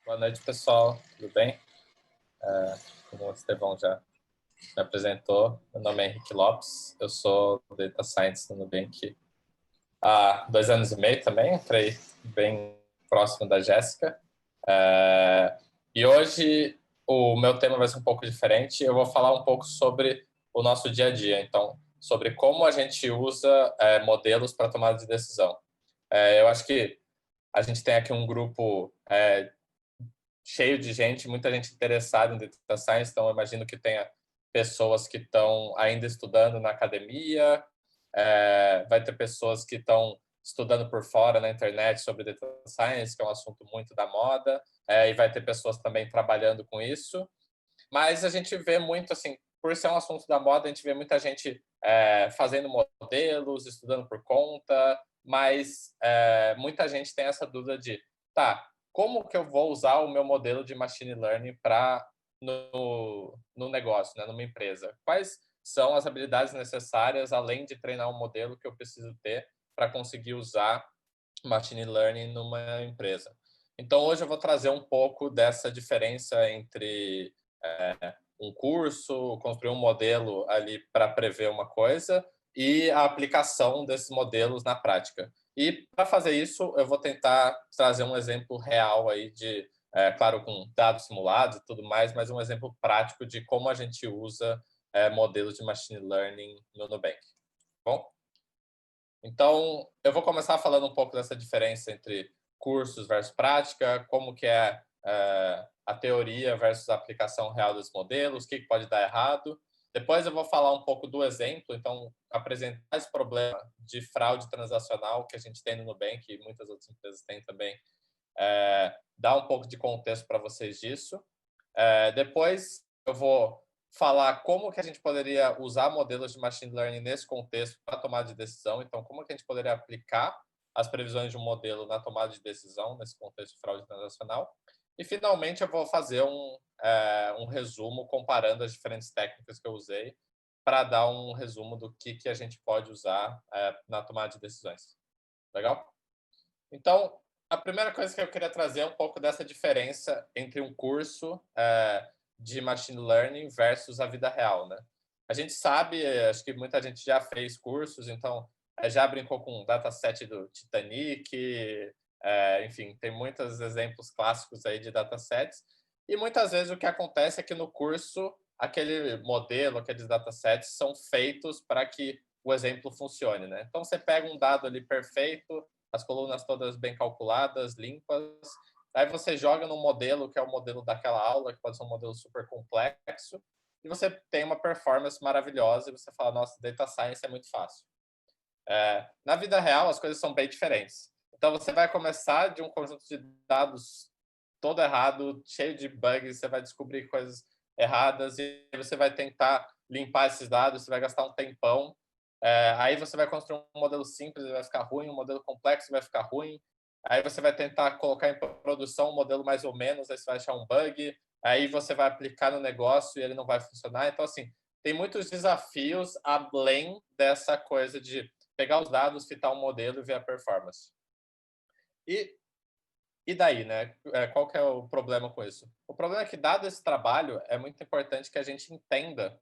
Boa noite, pessoal. Tudo bem? Como o Estevão já me apresentou, meu nome é Henrique Lopes, eu sou Data Science no Nubank há 2 anos e meio também, entrei bem próximo da Jéssica. E hoje o meu tema vai ser um pouco diferente, eu vou falar um pouco sobre o nosso dia a dia, então, sobre como a gente usa modelos para tomada de decisão. Eu acho que a gente tem aqui um grupo cheio de gente, muita gente interessada em data science, então eu imagino que tenha pessoas que estão ainda estudando na academia, vai ter pessoas que estão estudando por fora na internet sobre data science, que é um assunto muito da moda, e vai ter pessoas também trabalhando com isso, mas a gente vê muito, assim, por ser um assunto da moda, a gente vê muita gente fazendo modelos, estudando por conta, mas muita gente tem essa dúvida de, tá, como que eu vou usar o meu modelo de machine learning no negócio, né, numa empresa? Quais são as habilidades necessárias, além de treinar um modelo, que eu preciso ter para conseguir usar machine learning numa empresa? Então, hoje eu vou trazer um pouco dessa diferença entre um curso, construir um modelo ali para prever uma coisa e a aplicação desses modelos na prática. E para fazer isso, eu vou tentar trazer um exemplo real aí de, claro, com dados simulados e tudo mais, mas um exemplo prático de como a gente usa modelos de machine learning no Nubank. Bom, então eu vou começar falando um pouco dessa diferença entre cursos versus prática, como que é a teoria versus a aplicação real dos modelos, o que pode dar errado. Depois eu vou falar um pouco do exemplo, então apresentar esse problema de fraude transacional que a gente tem no Nubank e muitas outras empresas têm também, dar um pouco de contexto para vocês disso. Depois eu vou falar como que a gente poderia usar modelos de machine learning nesse contexto para tomada de decisão. Então, como que a gente poderia aplicar as previsões de um modelo na tomada de decisão nesse contexto de fraude transacional. E, finalmente, eu vou fazer um resumo comparando as diferentes técnicas que eu usei para dar um resumo do que a gente pode usar na tomada de decisões. Legal? Então, a primeira coisa que eu queria trazer é um pouco dessa diferença entre um curso de machine learning versus a vida real, né? A gente sabe, acho que muita gente já fez cursos, então já brincou com o dataset do Titanic, enfim, tem muitos exemplos clássicos aí de datasets, e muitas vezes o que acontece é que no curso aquele modelo, aqueles datasets são feitos para que o exemplo funcione, né? Então você pega um dado ali perfeito, as colunas todas bem calculadas, limpas, aí você joga num modelo que é o modelo daquela aula, que pode ser um modelo super complexo, e você tem uma performance maravilhosa, e você fala, nossa, data science é muito fácil. Na vida real, as coisas são bem diferentes. Então, você vai começar de um conjunto de dados todo errado, cheio de bugs, você vai descobrir coisas erradas e você vai tentar limpar esses dados, você vai gastar um tempão. Aí você vai construir um modelo simples e vai ficar ruim, um modelo complexo vai ficar ruim. Aí você vai tentar colocar em produção um modelo mais ou menos, aí você vai achar um bug. Aí você vai aplicar no negócio e ele não vai funcionar. Então, assim, tem muitos desafios além dessa coisa de pegar os dados, fitar um modelo e ver a performance. E daí, né? Qual que é o problema com isso? O problema é que, dado esse trabalho, é muito importante que a gente entenda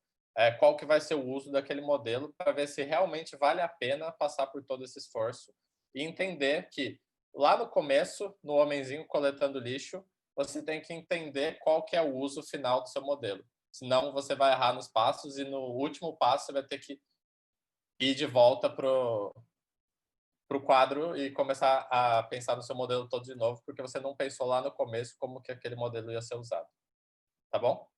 qual que vai ser o uso daquele modelo para ver se realmente vale a pena passar por todo esse esforço e entender que, lá no começo, no homenzinho coletando lixo, você tem que entender qual que é o uso final do seu modelo. Senão, você vai errar nos passos e, no último passo, você vai ter que ir de volta para o quadro e começar a pensar no seu modelo todo de novo, porque você não pensou lá no começo como que aquele modelo ia ser usado. Tá bom?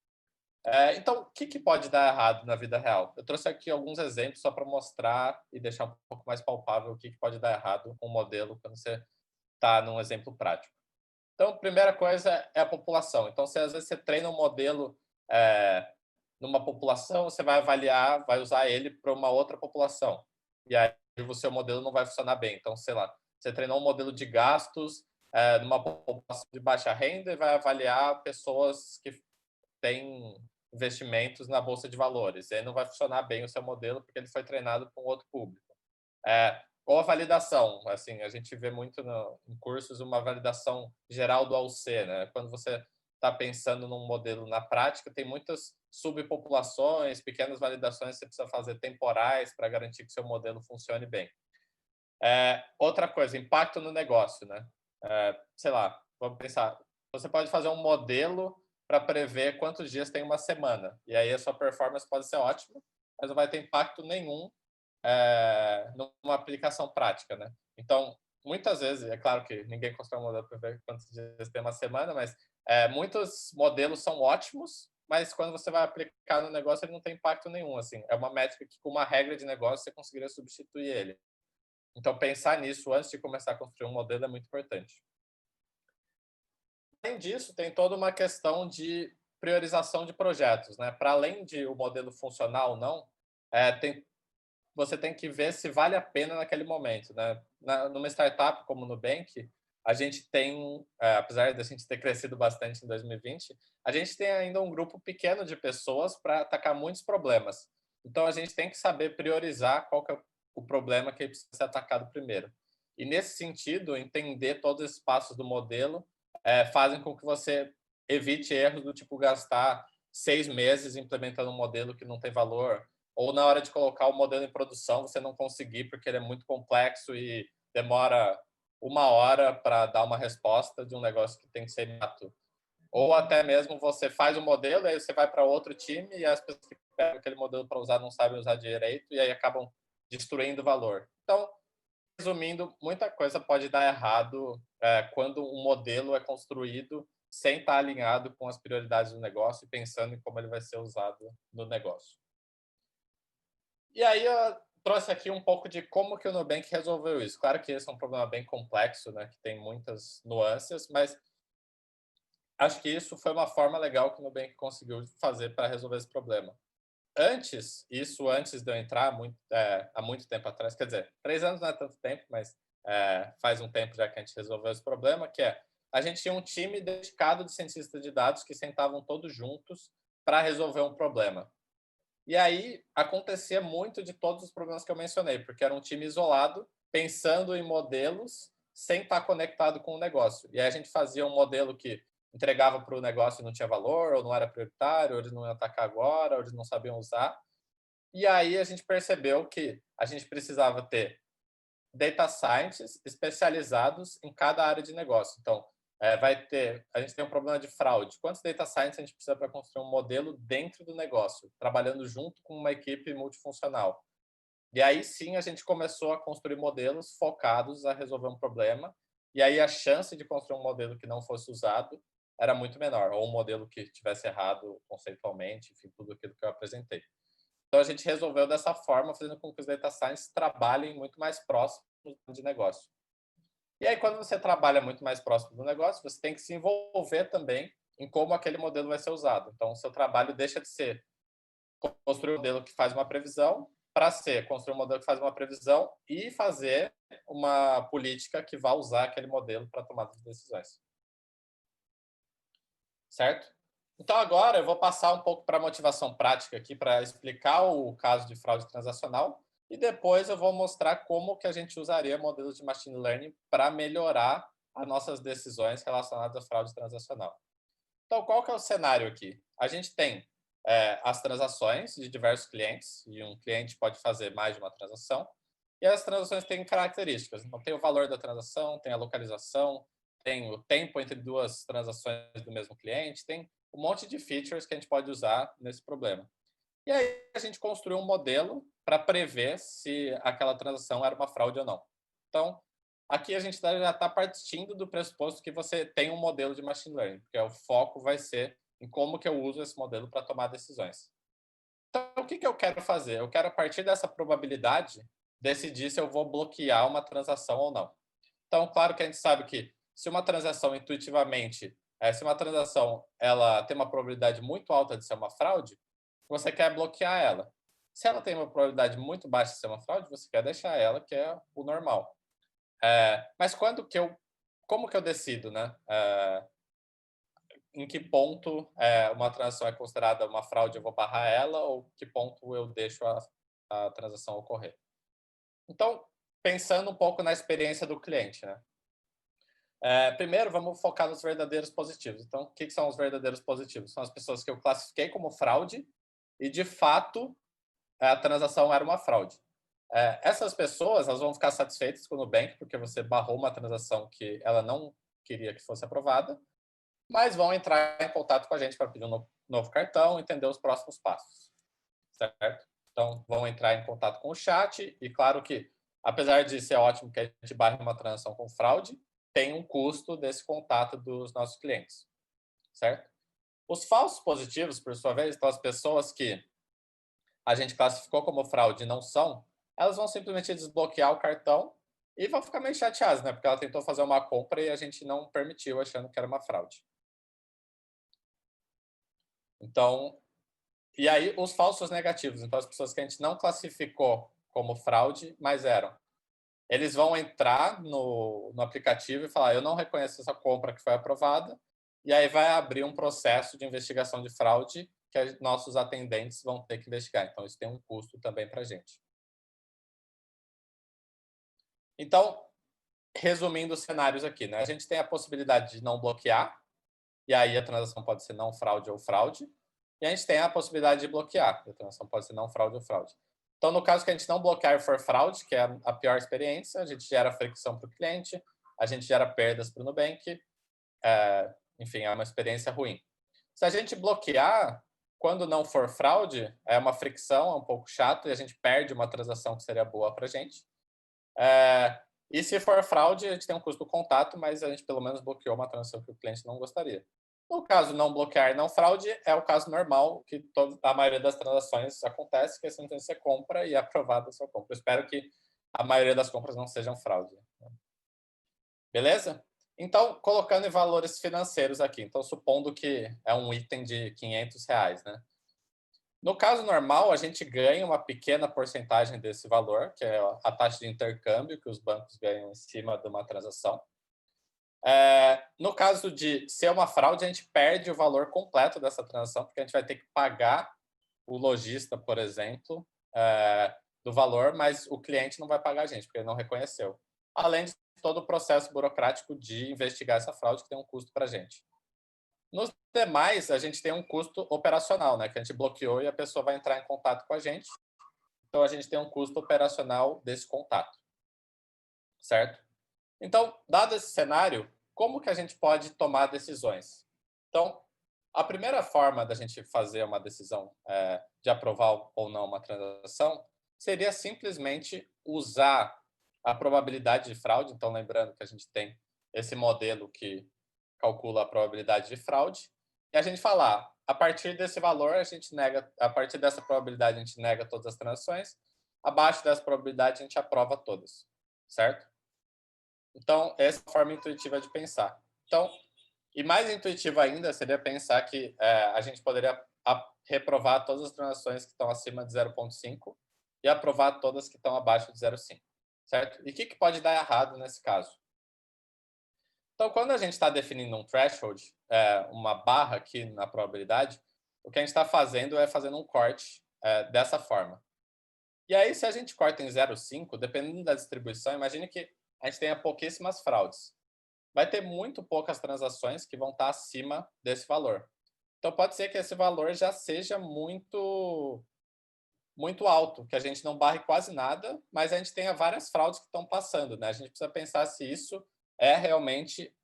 Então, o que pode dar errado na vida real? Eu trouxe aqui alguns exemplos só para mostrar e deixar um pouco mais palpável o que pode dar errado com o modelo quando você está num exemplo prático. Então, a primeira coisa é a população. Então, se às vezes você treina um modelo numa população, você vai avaliar, vai usar ele para uma outra população. E aí o seu modelo não vai funcionar bem. Então, sei lá, você treinou um modelo de gastos numa população de baixa renda e vai avaliar pessoas que têm investimentos na bolsa de valores. E aí não vai funcionar bem o seu modelo porque ele foi treinado para um outro público. Ou a validação, assim, a gente vê muito em cursos uma validação geral do AUC, né? Quando você está pensando num modelo na prática, tem muitas subpopulações, pequenas validações que você precisa fazer temporais para garantir que seu modelo funcione bem. Outra coisa, impacto no negócio, né? Sei lá, vamos pensar, você pode fazer um modelo para prever quantos dias tem uma semana, e aí a sua performance pode ser ótima, mas não vai ter impacto nenhum numa aplicação prática, né? Então, muitas vezes, é claro que ninguém constrói um modelo para ver quantos dias tem uma semana, mas muitos modelos são ótimos, mas quando você vai aplicar no negócio, ele não tem impacto nenhum, assim. É uma métrica que, com uma regra de negócio, você conseguiria substituir ele. Então, pensar nisso antes de começar a construir um modelo é muito importante. Além disso, tem toda uma questão de priorização de projetos, né? Para além de o modelo funcionar ou não, você tem que ver se vale a pena naquele momento, né? Numa startup como o Nubank, a gente tem, apesar de a gente ter crescido bastante em 2020, a gente tem ainda um grupo pequeno de pessoas para atacar muitos problemas. Então, a gente tem que saber priorizar qual que é o problema que precisa ser atacado primeiro. E, nesse sentido, entender todos esses passos do modelo fazem com que você evite erros do tipo gastar 6 meses implementando um modelo que não tem valor, ou na hora de colocar o modelo em produção você não conseguir porque ele é muito complexo e demora 1 hora para dar uma resposta de um negócio que tem que ser imediato. Ou até mesmo você faz o modelo e aí você vai para outro time e as pessoas que pegam aquele modelo para usar não sabem usar direito e aí acabam destruindo o valor. Então, resumindo, muita coisa pode dar errado quando um modelo é construído sem estar alinhado com as prioridades do negócio e pensando em como ele vai ser usado no negócio. E aí eu trouxe aqui um pouco de como que o Nubank resolveu isso. Claro que esse é um problema bem complexo, né, que tem muitas nuances, mas acho que isso foi uma forma legal que o Nubank conseguiu fazer para resolver esse problema. Antes de eu entrar, há muito tempo atrás, quer dizer, 3 anos não é tanto tempo, mas faz um tempo já que a gente resolveu esse problema, que a gente tinha um time dedicado de cientistas de dados que sentavam todos juntos para resolver um problema. E aí acontecia muito de todos os problemas que eu mencionei, porque era um time isolado, pensando em modelos sem estar conectado com o negócio. E aí a gente fazia um modelo que entregava para o negócio e não tinha valor, ou não era prioritário, ou eles não iam atacar agora, ou eles não sabiam usar. E aí a gente percebeu que a gente precisava ter data scientists especializados em cada área de negócio. Então, a gente tem um problema de fraude. Quantos data scientists a gente precisa para construir um modelo dentro do negócio, trabalhando junto com uma equipe multifuncional? E aí sim a gente começou a construir modelos focados a resolver um problema. E aí a chance de construir um modelo que não fosse usado era muito menor, ou um modelo que tivesse errado conceitualmente, enfim, tudo aquilo que eu apresentei. Então a gente resolveu dessa forma, fazendo com que os data science trabalhem muito mais próximos de negócio. E aí, quando você trabalha muito mais próximo do negócio, você tem que se envolver também em como aquele modelo vai ser usado. Então, o seu trabalho deixa de ser construir um modelo que faz uma previsão para ser construir um modelo que faz uma previsão e fazer uma política que vai usar aquele modelo para tomar as decisões. Certo? Então, agora eu vou passar um pouco para a motivação prática aqui, para explicar o caso de fraude transacional, e depois eu vou mostrar como que a gente usaria modelos de machine learning para melhorar as nossas decisões relacionadas à fraude transacional. Então, qual que é o cenário aqui? A gente tem as transações de diversos clientes, e um cliente pode fazer mais de uma transação, e as transações têm características. Então, tem o valor da transação, tem a localização, tem o tempo entre duas transações do mesmo cliente, tem um monte de features que a gente pode usar nesse problema. E aí a gente construiu um modelo para prever se aquela transação era uma fraude ou não. Então, aqui a gente já está partindo do pressuposto que você tem um modelo de machine learning, porque o foco vai ser em como que eu uso esse modelo para tomar decisões. Então, o que eu quero fazer? Eu quero, a partir dessa probabilidade, decidir se eu vou bloquear uma transação ou não. Então, claro que a gente sabe que se uma transação intuitivamente, se uma transação ela tem uma probabilidade muito alta de ser uma fraude, você quer bloquear ela. Se ela tem uma probabilidade muito baixa de ser uma fraude, você quer deixar ela, que é o normal. Mas como que eu decido, né? Em que ponto uma transação é considerada uma fraude, eu vou barrar ela, ou que ponto eu deixo a transação ocorrer? Então, pensando um pouco na experiência do cliente, né? Primeiro, vamos focar nos verdadeiros positivos. Então, o que são os verdadeiros positivos? São as pessoas que eu classifiquei como fraude e, de fato, a transação era uma fraude. Essas pessoas, elas vão ficar satisfeitas com o Nubank, porque você barrou uma transação que ela não queria que fosse aprovada, mas vão entrar em contato com a gente para pedir um novo cartão e entender os próximos passos, certo? Então, vão entrar em contato com o chat e, claro que, apesar de ser ótimo que a gente barre uma transação com fraude, tem um custo desse contato dos nossos clientes, certo? Os falsos positivos, por sua vez, então as pessoas que a gente classificou como fraude e não são, elas vão simplesmente desbloquear o cartão e vão ficar meio chateadas, né? Porque ela tentou fazer uma compra e a gente não permitiu, achando que era uma fraude. Então, e aí os falsos negativos, então as pessoas que a gente não classificou como fraude, mas eram. Eles vão entrar no aplicativo e falar, eu não reconheço essa compra que foi aprovada, e aí vai abrir um processo de investigação de fraude que nossos atendentes vão ter que investigar. Então, isso tem um custo também para a gente. Então, resumindo os cenários aqui, né? A gente tem a possibilidade de não bloquear, e aí a transação pode ser não fraude ou fraude, e a gente tem a possibilidade de bloquear, a transação pode ser não fraude ou fraude. Então, no caso que a gente não bloquear e for fraude, que é a pior experiência, a gente gera fricção para o cliente, a gente gera perdas para o Nubank, enfim, é uma experiência ruim. Se a gente bloquear, quando não for fraude, é uma fricção, é um pouco chato, e a gente perde uma transação que seria boa para a gente. E se for fraude, a gente tem um custo do contato, mas a gente pelo menos bloqueou uma transação que o cliente não gostaria. No caso não bloquear e não fraude, é o caso normal, que a maioria das transações acontece, que simplesmente você compra e é aprovada a sua compra. Eu espero que a maioria das compras não sejam fraude. Beleza? Então, colocando em valores financeiros aqui. Então, supondo que é um item de R$ 500, né? No caso normal, a gente ganha uma pequena porcentagem desse valor, que é a taxa de intercâmbio que os bancos ganham em cima de uma transação. No caso de ser uma fraude, a gente perde o valor completo dessa transação, porque a gente vai ter que pagar o lojista, por exemplo, do valor, mas o cliente não vai pagar a gente, porque ele não reconheceu. Além de todo o processo burocrático de investigar essa fraude, que tem um custo para a gente. Nos demais, a gente tem um custo operacional, né, que a gente bloqueou e a pessoa vai entrar em contato com a gente. Então, a gente tem um custo operacional desse contato, certo? Então, dado esse cenário, como que a gente pode tomar decisões? Então, a primeira forma da gente fazer uma decisão de aprovar ou não uma transação seria simplesmente usar a probabilidade de fraude. Então, lembrando que a gente tem esse modelo que calcula a probabilidade de fraude, e a gente falar, a partir desse valor, a gente nega, a partir dessa probabilidade, a gente nega todas as transações, abaixo dessa probabilidade, a gente aprova todas, certo? Então, essa é a forma intuitiva de pensar. Então, e mais intuitivo ainda seria pensar que a gente poderia reprovar todas as transações que estão acima de 0,5 e aprovar todas que estão abaixo de 0,5, certo? E o que pode dar errado nesse caso? Então, quando a gente está definindo um threshold, uma barra aqui na probabilidade, o que a gente está fazendo é fazendo um corte dessa forma. E aí, se a gente corta em 0,5, dependendo da distribuição, imagine que a gente tenha pouquíssimas fraudes. Vai ter muito poucas transações que vão estar acima desse valor. Então, pode ser que esse valor já seja muito alto, que a gente não barre quase nada, mas a gente tenha várias fraudes que estão passando, né? A gente precisa pensar se isso é realmente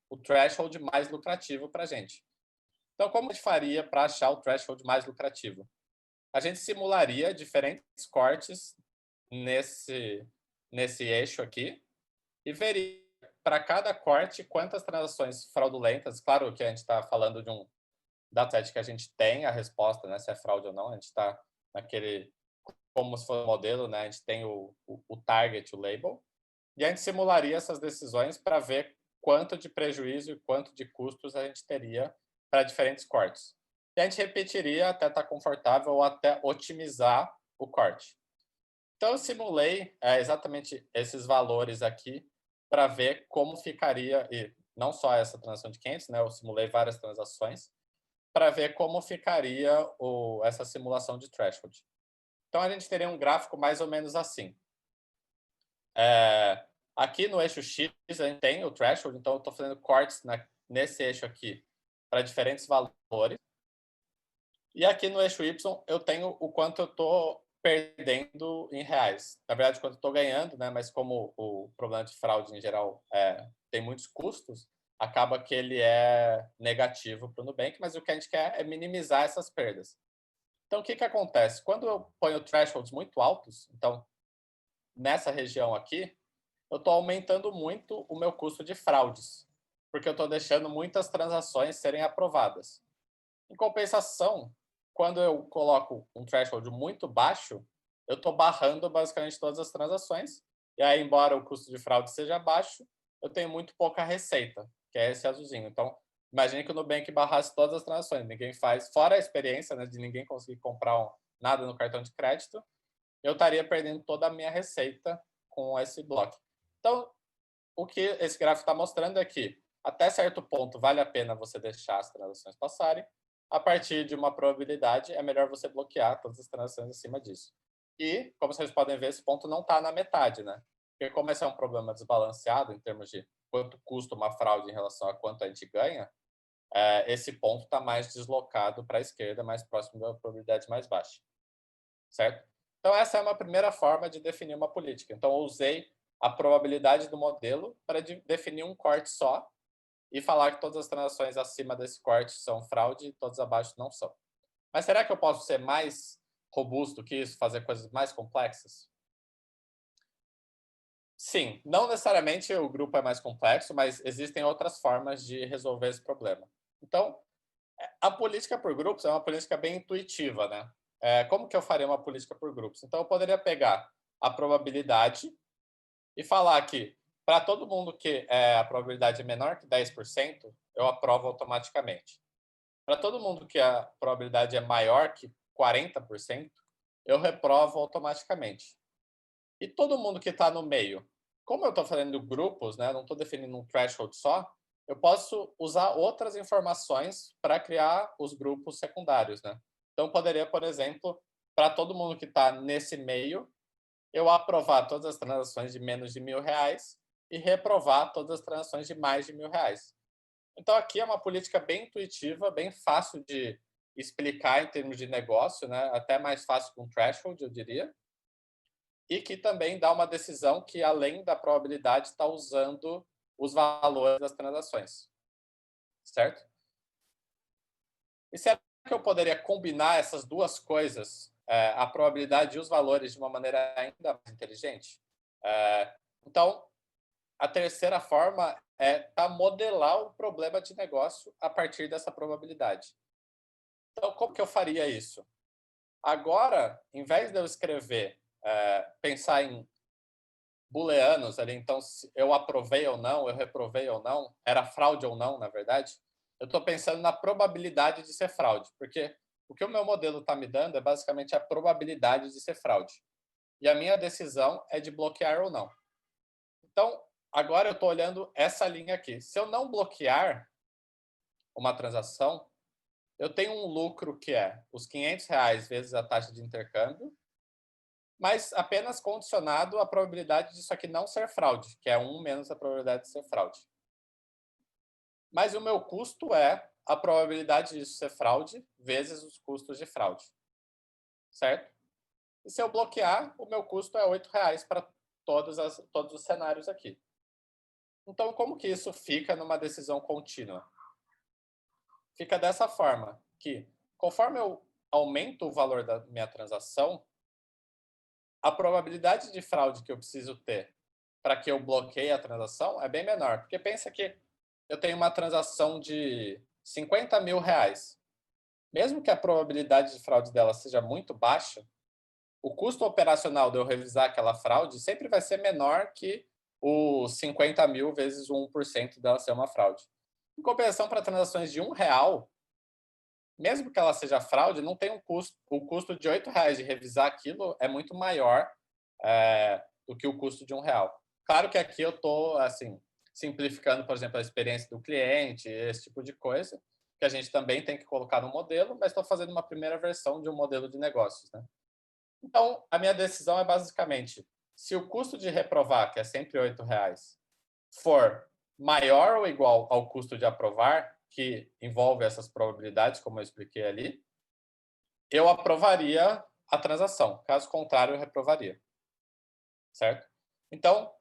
o threshold mais lucrativo para a gente. Então, como a gente faria para achar o threshold mais lucrativo? A gente simularia diferentes cortes nesse eixo aqui e veria para cada corte quantas transações fraudulentas. Claro que a gente está falando de um dataset que a gente tem a resposta, né, se é fraude ou não. A gente está naquele, como se fosse um modelo, né, a gente tem o target, o label, e a gente simularia essas decisões para ver quanto de prejuízo e quanto de custos a gente teria para diferentes cortes. E a gente repetiria até estar confortável ou até otimizar o corte. Então, eu simulei exatamente esses valores aqui para ver como ficaria, e não só essa transação de 500, né, eu simulei várias transações, para ver como ficaria essa simulação de threshold. Então, a gente teria um gráfico mais ou menos assim. Aqui no eixo X a gente tem o threshold, então eu estou fazendo cortes nesse eixo aqui para diferentes valores. E aqui no eixo Y eu tenho o quanto eu estou perdendo em reais. Na verdade, quanto eu estou ganhando, né? Mas como o problema de fraude em geral tem muitos custos, acaba que ele é negativo para o Nubank, mas o que a gente quer é minimizar essas perdas. Então, o que acontece? Quando eu ponho thresholds muito altos, então, nessa região aqui, eu estou aumentando muito o meu custo de fraudes, porque eu estou deixando muitas transações serem aprovadas. Em compensação, quando eu coloco um threshold muito baixo, eu estou barrando basicamente todas as transações, e aí, embora o custo de fraude seja baixo, eu tenho muito pouca receita, que é esse azulzinho. Então, imagine que o Nubank barrasse todas as transações, ninguém faz, fora a experiência, né, de ninguém conseguir comprar nada no cartão de crédito, eu estaria perdendo toda a minha receita com esse bloco. Então, o que esse gráfico está mostrando é que, até certo ponto, vale a pena você deixar as transações passarem. A partir de uma probabilidade, é melhor você bloquear todas as transações acima disso. E, como vocês podem ver, esse ponto não está na metade, né? Porque como esse é um problema desbalanceado em termos de quanto custa uma fraude em relação a quanto a gente ganha, esse ponto está mais deslocado para a esquerda, mais próximo da probabilidade mais baixa. Certo? Então, essa é uma primeira forma de definir uma política. Então, eu usei a probabilidade do modelo para definir um corte só e falar que todas as transações acima desse corte são fraude e todas abaixo não são. Mas será que eu posso ser mais robusto que isso, fazer coisas mais complexas? Sim, não necessariamente o grupo é mais complexo, mas existem outras formas de resolver esse problema. Então, a política por grupos é uma política bem intuitiva, né? Como que eu faria uma política por grupos? Então, eu poderia pegar a probabilidade e falar que, para todo mundo que a probabilidade é menor que 10%, eu aprovo automaticamente. Para todo mundo que a probabilidade é maior que 40%, eu reprovo automaticamente. E todo mundo que está no meio, como eu estou fazendo grupos, né, não estou definindo um threshold só, eu posso usar outras informações para criar os grupos secundários. Né? Então, poderia, por exemplo, para todo mundo que está nesse meio, eu aprovar todas as transações de menos de R$ 1.000 e reprovar todas as transações de mais de R$ 1.000. Então, aqui é uma política bem intuitiva, bem fácil de explicar em termos de negócio, né? Até mais fácil que um threshold, eu diria. E que também dá uma decisão que, além da probabilidade, está usando os valores das transações. Certo? E será que eu poderia combinar essas duas coisas, a probabilidade e os valores, de uma maneira ainda mais inteligente? Então, a terceira forma é modelar o problema de negócio a partir dessa probabilidade. Então, como que eu faria isso? Agora, em vez de eu escrever, pensar em booleanos ali, então, se eu aprovei ou não, eu reprovei ou não, era fraude ou não, na verdade, eu estou pensando na probabilidade de ser fraude, porque o que o meu modelo está me dando é basicamente a probabilidade de ser fraude. E a minha decisão é de bloquear ou não. Então, agora eu estou olhando essa linha aqui. Se eu não bloquear uma transação, eu tenho um lucro que é os R$ 500 vezes a taxa de intercâmbio, mas apenas condicionado à probabilidade disso aqui não ser fraude, que é 1 menos a probabilidade de ser fraude. Mas o meu custo é a probabilidade disso ser fraude vezes os custos de fraude. Certo? E se eu bloquear, o meu custo é R$ 8 para todos os cenários aqui. Então, como que isso fica numa decisão contínua? Fica dessa forma, que conforme eu aumento o valor da minha transação, a probabilidade de fraude que eu preciso ter para que eu bloqueie a transação é bem menor. Porque pensa que eu tenho uma transação de R$ 50.000. Mesmo que a probabilidade de fraude dela seja muito baixa, o custo operacional de eu revisar aquela fraude sempre vai ser menor que os 50.000 vezes o 1% dela ser uma fraude. Em compensação, para transações de R$ 1, mesmo que ela seja fraude, não tem um custo. O custo de R$ 8 de revisar aquilo é muito maior do que o custo de R$ 1. Claro que aqui eu estou assim, simplificando, por exemplo, a experiência do cliente, esse tipo de coisa, que a gente também tem que colocar no modelo, mas estou fazendo uma primeira versão de um modelo de negócios. Né? Então, a minha decisão é basicamente se o custo de reprovar, que é sempre R$ 8, for maior ou igual ao custo de aprovar, que envolve essas probabilidades, como eu expliquei ali, eu aprovaria a transação. Caso contrário, eu reprovaria. Certo? Então,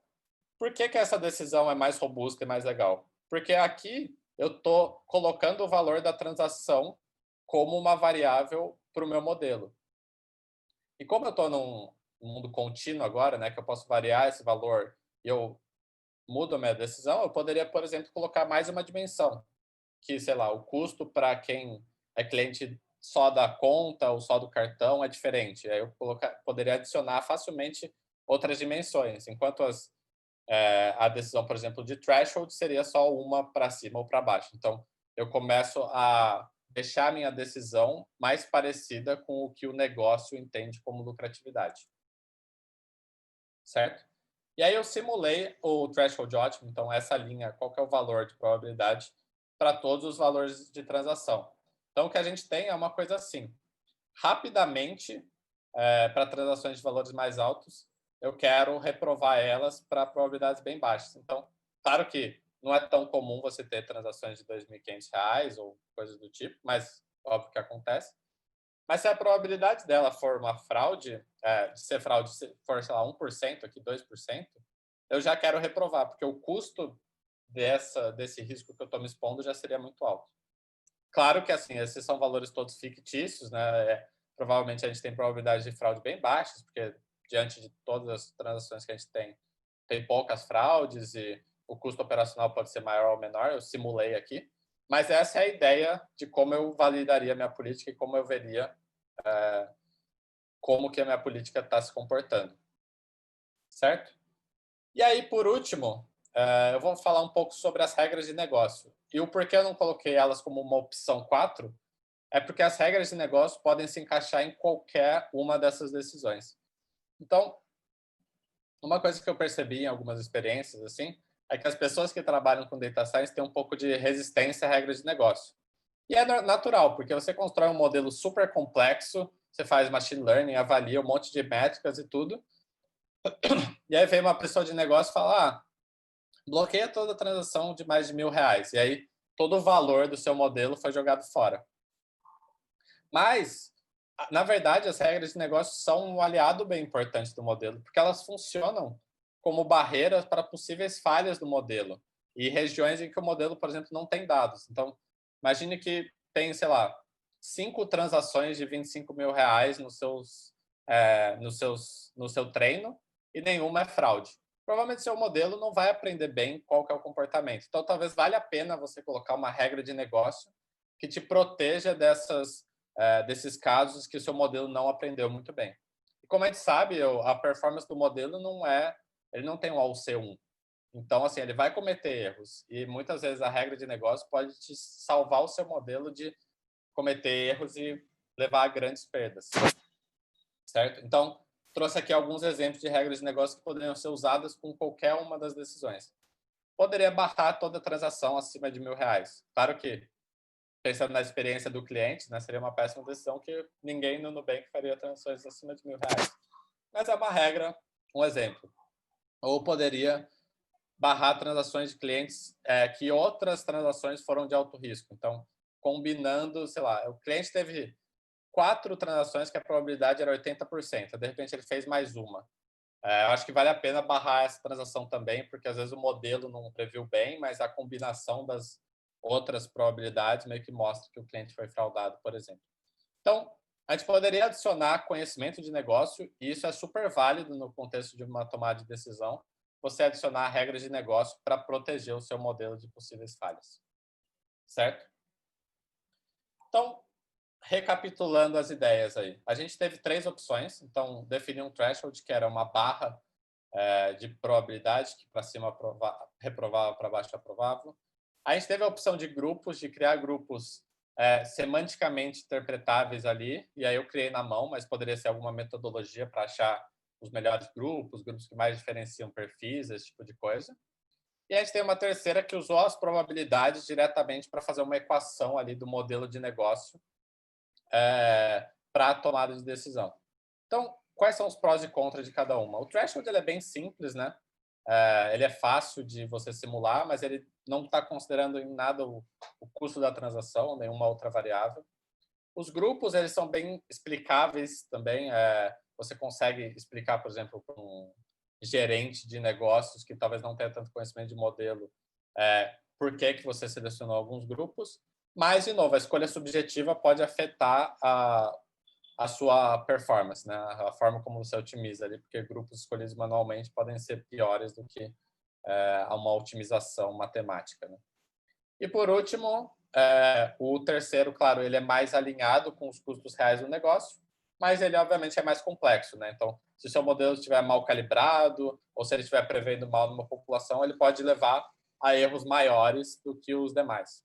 por que essa decisão é mais robusta e mais legal? Porque aqui eu estou colocando o valor da transação como uma variável para o meu modelo. E como eu estou num mundo contínuo agora, né, que eu posso variar esse valor e eu mudo a minha decisão, eu poderia, por exemplo, colocar mais uma dimensão, que, sei lá, o custo para quem é cliente só da conta ou só do cartão é diferente. Aí eu poderia adicionar facilmente outras dimensões, enquanto a decisão, por exemplo, de threshold seria só uma para cima ou para baixo. Então, eu começo a deixar a minha decisão mais parecida com o que o negócio entende como lucratividade. Certo? E aí eu simulei o threshold ótimo, então essa linha, qual que é o valor de probabilidade para todos os valores de transação. Então, o que a gente tem é uma coisa assim. Rapidamente, para transações de valores mais altos, eu quero reprovar elas para probabilidades bem baixas. Então, claro que não é tão comum você ter transações de R$ 2.500 ou coisas do tipo, mas óbvio que acontece. Mas se a probabilidade dela for uma fraude, de ser fraude, for, sei lá, 1% aqui, 2%, eu já quero reprovar, porque o custo desse risco que eu estou me expondo já seria muito alto. Claro que, assim, esses são valores todos fictícios, né? Provavelmente a gente tem probabilidades de fraude bem baixas, porque diante de todas as transações que a gente tem poucas fraudes e o custo operacional pode ser maior ou menor, eu simulei aqui. Mas essa é a ideia de como eu validaria minha política e como eu veria como que a minha política está se comportando. Certo? E aí, por último, eu vou falar um pouco sobre as regras de negócio. E o porquê eu não coloquei elas como uma opção 4 é porque as regras de negócio podem se encaixar em qualquer uma dessas decisões. Então, uma coisa que eu percebi em algumas experiências assim é que as pessoas que trabalham com data science têm um pouco de resistência a regras de negócio. E é natural, porque você constrói um modelo super complexo, você faz machine learning, avalia um monte de métricas e tudo, e aí vem uma pessoa de negócio e fala, bloqueia toda a transação de mais de R$ 1.000, e aí todo o valor do seu modelo foi jogado fora. Mas, na verdade, as regras de negócio são um aliado bem importante do modelo, porque elas funcionam como barreiras para possíveis falhas do modelo e regiões em que o modelo, por exemplo, não tem dados. Então, imagine que tem, sei lá, 5 transações de R$ 25.000 no seu treino e nenhuma é fraude. Provavelmente seu modelo não vai aprender bem qual que é o comportamento. Então, talvez valha a pena você colocar uma regra de negócio que te proteja desses casos que o seu modelo não aprendeu muito bem. E como a gente sabe, a performance do modelo ele não tem um AUC1. Então, assim, ele vai cometer erros. E muitas vezes a regra de negócio pode te salvar o seu modelo de cometer erros e levar a grandes perdas. Certo? Então, trouxe aqui alguns exemplos de regras de negócio que poderiam ser usadas com qualquer uma das decisões. Poderia barrar toda transação acima de R$ 1.000. Claro que, pensando na experiência do cliente, né, seria uma péssima decisão que ninguém no Nubank faria transações acima de R$ 1.000. Mas é uma regra, um exemplo. Ou poderia barrar transações de clientes que outras transações foram de alto risco. Então, combinando, sei lá, o cliente teve 4 transações que a probabilidade era 80%. De repente, ele fez mais uma. Eu acho que vale a pena barrar essa transação também, porque às vezes o modelo não previu bem, mas a combinação das outras probabilidades meio que mostra que o cliente foi fraudado, por exemplo. Então, a gente poderia adicionar conhecimento de negócio, e isso é super válido no contexto de uma tomada de decisão, você adicionar regras de negócio para proteger o seu modelo de possíveis falhas. Certo? Então, recapitulando as ideias aí. A gente teve 3 opções. Então, definir um threshold, que era uma barra de probabilidade, que para cima reprovava, para baixo aprovava. A gente teve a opção de grupos, de criar grupos semanticamente interpretáveis ali, e aí eu criei na mão, mas poderia ser alguma metodologia para achar os melhores grupos que mais diferenciam perfis, esse tipo de coisa. E a gente tem uma terceira que usou as probabilidades diretamente para fazer uma equação ali do modelo de negócio para a tomada de decisão. Então, quais são os prós e contras de cada uma? O threshold ele é bem simples, né? Ele é fácil de você simular, mas ele não está considerando em nada o custo da transação, nenhuma outra variável. Os grupos, eles são bem explicáveis também. Você consegue explicar, por exemplo, para um gerente de negócios que talvez não tenha tanto conhecimento de modelo, por que você selecionou alguns grupos. Mas, de novo, a escolha subjetiva pode afetar a sua performance, né? A forma como você otimiza ali, porque grupos escolhidos manualmente podem ser piores do que uma otimização matemática, né? E, por último, o terceiro, claro, ele é mais alinhado com os custos reais do negócio, mas ele, obviamente, é mais complexo, né? Então, se o seu modelo estiver mal calibrado ou se ele estiver prevendo mal numa população, ele pode levar a erros maiores do que os demais.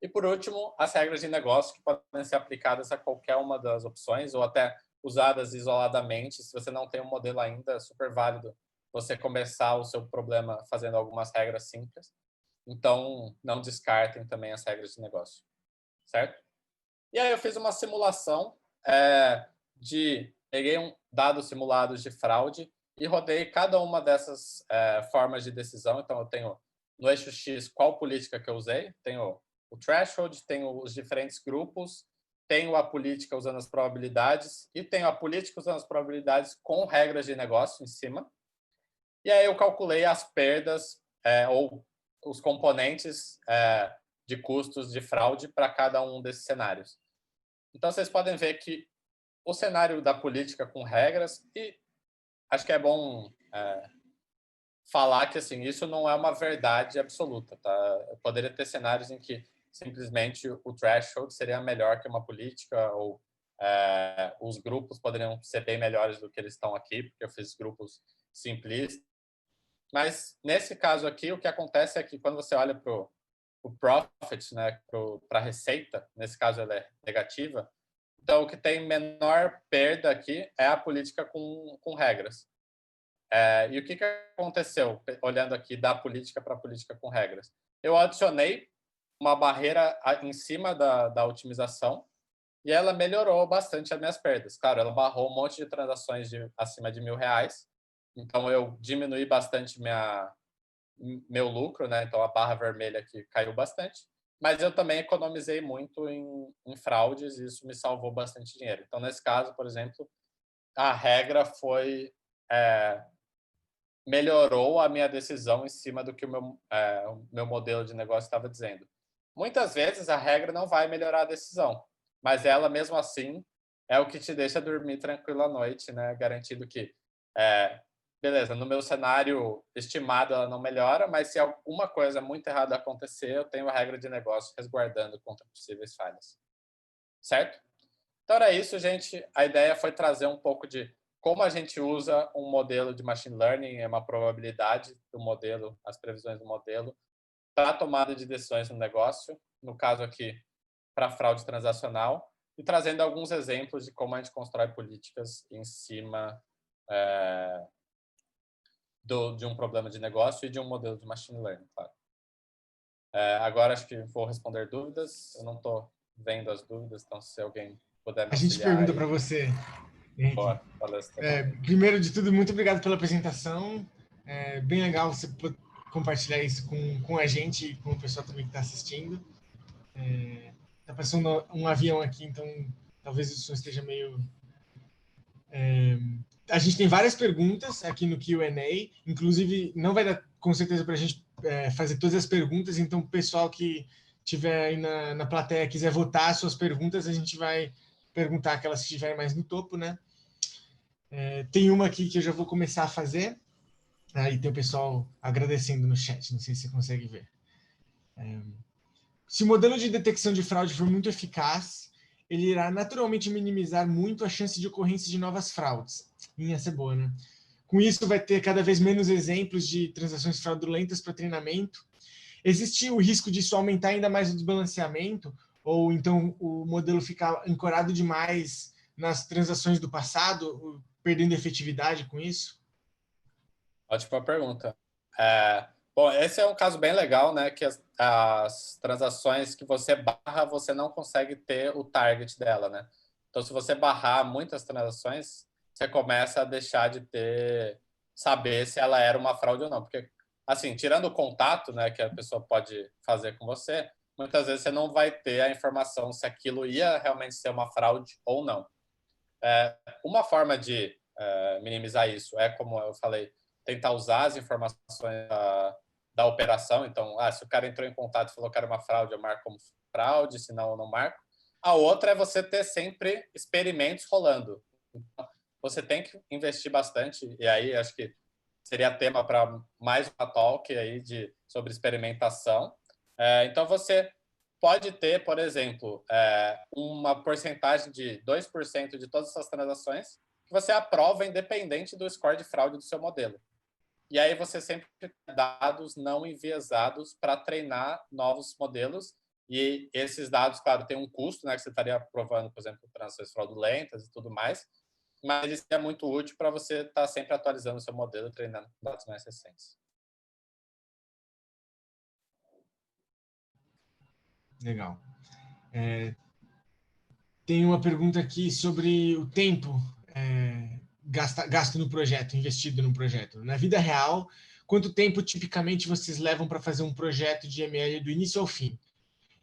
E, por último, as regras de negócio que podem ser aplicadas a qualquer uma das opções ou até usadas isoladamente. Se você não tem um modelo ainda, é super válido você começar o seu problema fazendo algumas regras simples. Então, não descartem também as regras de negócio, certo? E aí eu fiz uma simulação peguei dados simulados de fraude e rodei cada uma dessas formas de decisão. Então, eu tenho no eixo X qual política que eu usei, tenho o threshold, tenho os diferentes grupos, tenho a política usando as probabilidades e tenho a política usando as probabilidades com regras de negócio em cima. E aí eu calculei as perdas ou os componentes de custos de fraude para cada um desses cenários. Então, vocês podem ver que o cenário da política com regras, e acho que é bom falar que assim, isso não é uma verdade absoluta. Tá? Eu poderia ter cenários em que simplesmente o threshold seria melhor que uma política, ou os grupos poderiam ser bem melhores do que eles estão aqui, porque eu fiz grupos simplistas. Mas, nesse caso aqui, o que acontece é que quando você olha para o profit, né, para a receita, nesse caso ela é negativa, então o que tem menor perda aqui é a política com regras. E o que aconteceu, olhando aqui da política para a política com regras? Eu adicionei uma barreira em cima da otimização e ela melhorou bastante as minhas perdas. Claro, ela barrou um monte de transações acima de R$ 1.000, então eu diminui bastante meu lucro, né? Então a barra vermelha aqui caiu bastante, mas eu também economizei muito em fraudes e isso me salvou bastante dinheiro. Então, nesse caso, por exemplo, a regra melhorou a minha decisão em cima do que o meu modelo de negócio estava dizendo. Muitas vezes a regra não vai melhorar a decisão, mas ela mesmo assim é o que te deixa dormir tranquilo à noite, né? Garantindo que beleza, no meu cenário estimado ela não melhora, mas se alguma coisa muito errada acontecer, eu tenho a regra de negócio resguardando contra possíveis falhas. Certo? Então era isso, gente. A ideia foi trazer um pouco de como a gente usa um modelo de machine learning, uma probabilidade do modelo, as previsões do modelo, para a tomada de decisões no negócio, no caso aqui, para fraude transacional, e trazendo alguns exemplos de como a gente constrói políticas em cima de um problema de negócio e de um modelo de machine learning, claro. Agora acho que vou responder dúvidas. Eu não estou vendo as dúvidas, então se alguém puder me A gente auxiliar pergunta aí. para você, Henrique. Boa, palestra. Primeiro de tudo, muito obrigado pela apresentação. Bem legal você compartilhar isso com a gente e com o pessoal também que está assistindo. Tá passando um avião aqui, então talvez o som esteja meio... A gente tem várias perguntas aqui no Q&A, inclusive não vai dar com certeza para a gente fazer todas as perguntas, então o pessoal que estiver aí na plateia quiser votar as suas perguntas, a gente vai perguntar aquelas que estiverem mais no topo, né? Tem uma aqui que eu já vou começar a fazer, aí tem o pessoal agradecendo no chat, não sei se você consegue ver. Se o modelo de detecção de fraude for muito eficaz, ele irá naturalmente minimizar muito a chance de ocorrência de novas fraudes. Essa é boa, né? Com isso, vai ter cada vez menos exemplos de transações fraudulentas para treinamento. Existe o risco disso aumentar ainda mais o desbalanceamento, ou então o modelo ficar ancorado demais nas transações do passado, perdendo efetividade com isso? Ótima pergunta. Bom, esse é um caso bem legal, né? Que as transações que você barra, você não consegue ter o target dela, né? Então, se você barrar muitas transações, você começa a deixar de saber se ela era uma fraude ou não. Porque, assim, tirando o contato, né, que a pessoa pode fazer com você, muitas vezes você não vai ter a informação se aquilo ia realmente ser uma fraude ou não. Uma forma de minimizar isso é, como eu falei, tentar usar as informações da operação. Então, se o cara entrou em contato e falou que era uma fraude, eu marco como fraude, senão eu não marco. A outra é você ter sempre experimentos rolando. Então, você tem que investir bastante, e aí acho que seria tema para mais uma talk aí sobre experimentação. Então, você pode ter, por exemplo, uma porcentagem de 2% de todas essas transações que você aprova independente do score de fraude do seu modelo. E aí você sempre tem dados não enviesados para treinar novos modelos. E esses dados, claro, têm um custo, né, que você estaria aprovando, por exemplo, transações fraudulentas e tudo mais, mas ele é muito útil para você estar sempre atualizando o seu modelo e treinando com dados mais recentes. Legal. Tem uma pergunta aqui sobre o tempo gasto no projeto, investido no projeto. Na vida real, quanto tempo tipicamente vocês levam para fazer um projeto de ML do início ao fim?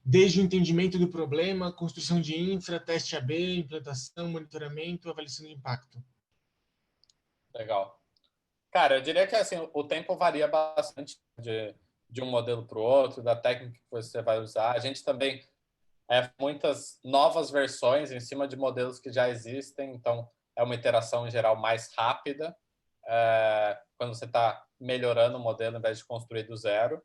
Desde o entendimento do problema, construção de infra, teste AB, implantação, monitoramento, avaliação de impacto. Legal. Cara, eu diria que assim, o tempo varia bastante de um modelo para o outro, da técnica que você vai usar. A gente também muitas novas versões em cima de modelos que já existem, então é uma iteração em geral mais rápida quando você está melhorando o modelo ao invés de construir do zero.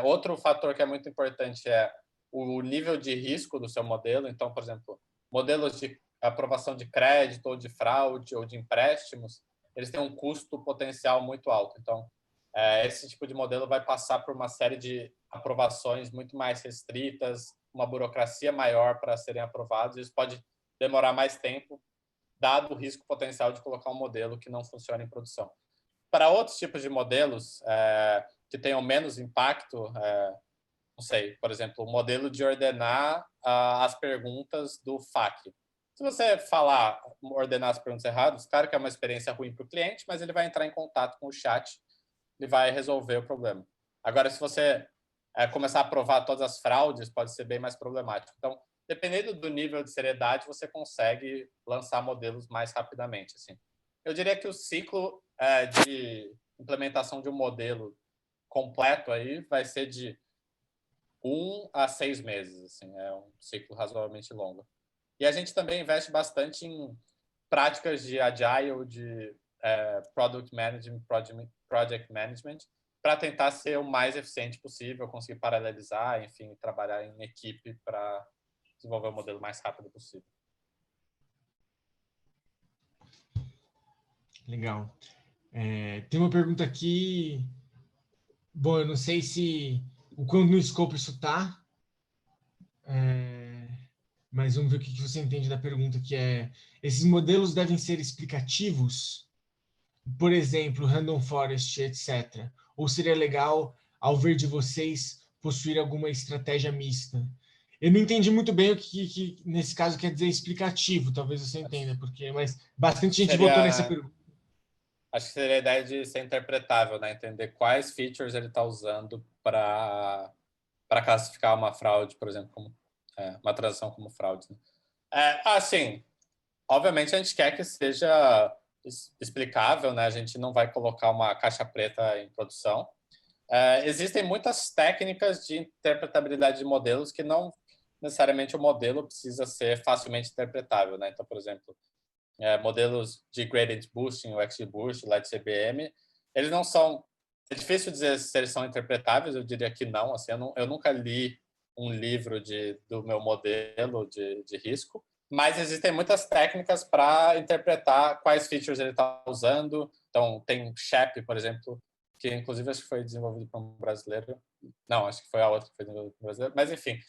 Outro fator que é muito importante é o nível de risco do seu modelo. Então, por exemplo, modelos de aprovação de crédito ou de fraude ou de empréstimos, eles têm um custo potencial muito alto. Então, esse tipo de modelo vai passar por uma série de aprovações muito mais restritas, uma burocracia maior para serem aprovados. Isso pode demorar mais tempo, dado o risco potencial de colocar um modelo que não funciona em produção. Para outros tipos de modelos que tenham menos impacto, não sei, por exemplo, o modelo de ordenar as perguntas do FAQ. Se você ordenar as perguntas erradas, claro que é uma experiência ruim para o cliente, mas ele vai entrar em contato com o chat e vai resolver o problema. Agora, se você começar a provar todas as fraudes, pode ser bem mais problemático. Então, dependendo do nível de seriedade, você consegue lançar modelos mais rapidamente. Assim. Eu diria que o ciclo de implementação de um modelo completo aí vai ser de 1 a 6 meses. Assim, é um ciclo razoavelmente longo. E a gente também investe bastante em práticas de agile, de product management, project management, para tentar ser o mais eficiente possível, conseguir paralelizar, enfim, trabalhar em equipe para desenvolver o modelo mais rápido possível. Legal. Tem uma pergunta aqui. Bom, eu não sei se o quanto no escopo isso está, mas vamos ver o que você entende da pergunta, que é: esses modelos devem ser explicativos? Por exemplo, Random Forest, etc. Ou seria legal, ao ver de vocês, possuir alguma estratégia mista? Eu não entendi muito bem o que nesse caso quer dizer explicativo, talvez você entenda, mas bastante gente votou nessa pergunta. Acho que seria a ideia de ser interpretável, né? Entender quais features ele está usando para classificar uma fraude, por exemplo, como uma transação como fraude. Né? Assim, obviamente a gente quer que seja explicável, né? A gente não vai colocar uma caixa preta em produção. Existem muitas técnicas de interpretabilidade de modelos que não necessariamente o modelo precisa ser facilmente interpretável, né? Então, por exemplo, modelos de gradient boosting, o XGBoost, o LightCBM, eles não são... É difícil dizer se eles são interpretáveis, eu diria que não. Assim, eu nunca li um livro do meu modelo de risco, mas existem muitas técnicas para interpretar quais features ele está usando. Então, tem SHAP, por exemplo, que inclusive acho que foi desenvolvido por um brasileiro. Não, acho que foi a outra que foi desenvolvida por um brasileiro. Mas, enfim,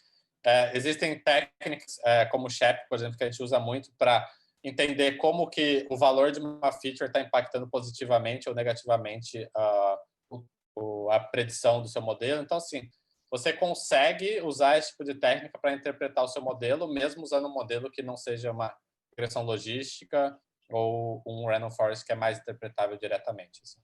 existem técnicas como o SHAP, por exemplo, que a gente usa muito para entender como que o valor de uma feature está impactando positivamente ou negativamente a predição do seu modelo. Então, assim, você consegue usar esse tipo de técnica para interpretar o seu modelo, mesmo usando um modelo que não seja uma regressão logística, ou um random forest que é mais interpretável diretamente. Assim.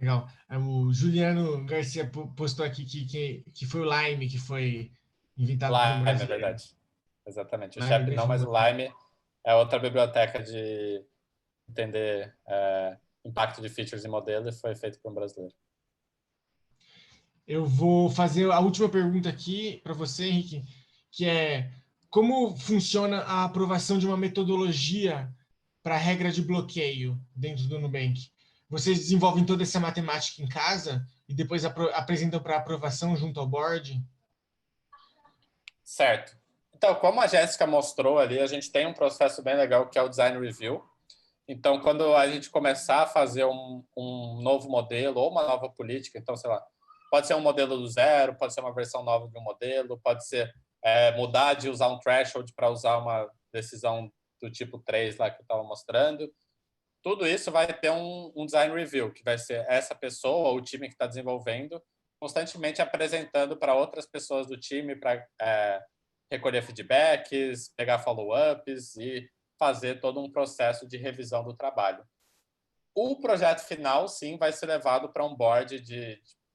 Legal. O Juliano Garcia postou aqui que foi o Lime que foi inventado por um Lime, é brasileiro. verdade. Exatamente. O Lime é Shep bem não, mas o famoso. Lime é outra biblioteca de entender impacto de features em modelo e foi feito por um brasileiro. Eu vou fazer a última pergunta aqui para você, Henrique, que é como funciona a aprovação de uma metodologia para a regra de bloqueio dentro do Nubank? Vocês desenvolvem toda essa matemática em casa e depois apresentam para aprovação junto ao board? Certo. Então, como a Jéssica mostrou ali, a gente tem um processo bem legal que é o design review. Então, quando a gente começar a fazer um novo modelo ou uma nova política, então, sei lá, pode ser um modelo do zero, pode ser uma versão nova de um modelo, pode ser mudar de usar um threshold para usar uma decisão do tipo 3 lá que eu estava mostrando. Tudo isso vai ter um design review, que vai ser essa pessoa ou o time que está desenvolvendo constantemente apresentando para outras pessoas do time para recolher feedbacks, pegar follow-ups e fazer todo um processo de revisão do trabalho. O projeto final, sim, vai ser levado para um board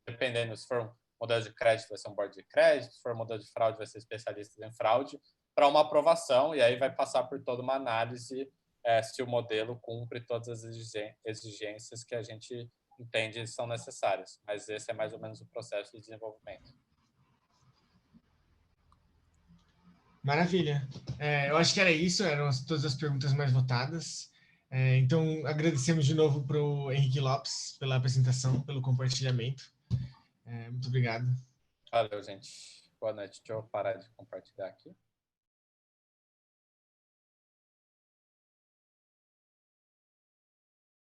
dependendo se for um modelo de crédito, vai ser um board de crédito, se for um modelo de fraude, vai ser especialistas em fraude, para uma aprovação, e aí vai passar por toda uma análise se o modelo cumpre todas as exigências que a gente entende são necessárias. Mas esse é mais ou menos o processo de desenvolvimento. Maravilha. Eu acho que era isso, eram todas as perguntas mais votadas. Então, agradecemos de novo para o Henrique Lopes pela apresentação, pelo compartilhamento. Muito obrigado. Valeu, gente. Boa noite. Deixa eu parar de compartilhar aqui.